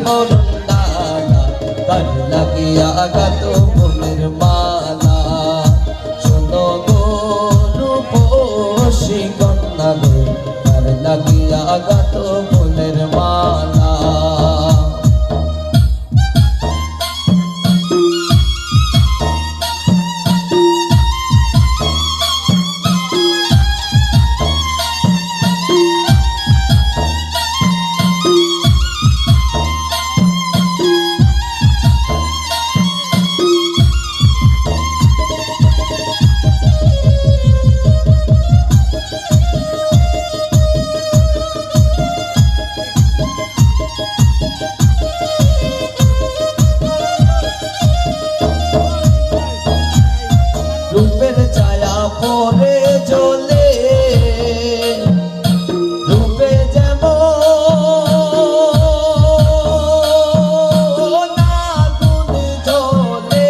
মরণ নালা কার লাগিয়া গাত ফুলের মালা শোনো গো রূপসী কন্যা গো কার লাগিয়া গাত ফুলের মালা রূপের ছায়া পরে জ্বলে রূপে যেমন আগুন জ্বলে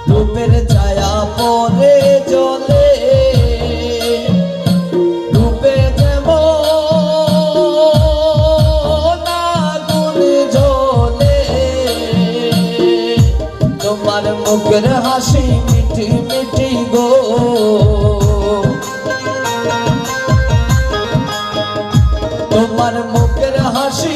রূপের ছায়া পরে জ্বলে রূপে যেমন আগুন জ্বলে তোমার মুখের হাসি মিঠি মিঠি গো তোমার মুখের হাসি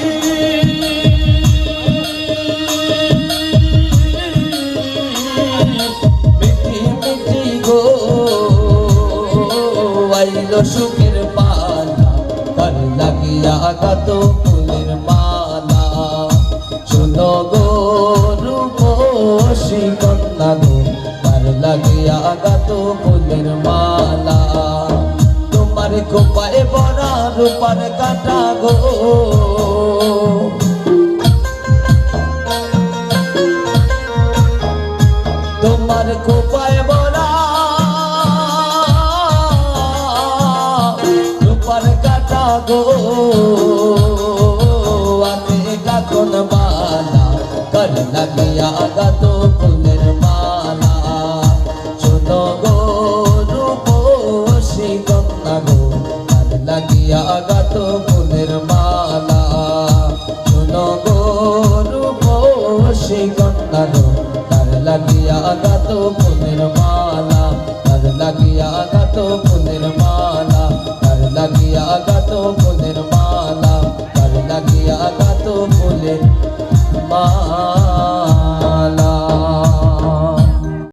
আইলো সুখের পালা কার লাগিয়া গাত ফুলের মালা শোনো গো রূপসী কন্যা গো কার লাগিয়া গাত ফুলের মালা তোমার খোপায় বড়া রূপার কাটা গো তোমার খোপায় বড়া রূপার কাটা গো আতে গাতন মালা কার লাগিয়া গাত ফুলের মালা শোনো গো রূপসী কন্যা গো কার লাগিয়া গাত ফুলের মালা শোনো গো রূপসী কন্যা গো কার লাগিয়া গাত ফুলের মালা কার লাগিয়া গাত ফুলের মালা কার লাগিয়া গাত ফুলের মালা কার লাগিয়া গাত ফুলের মালা।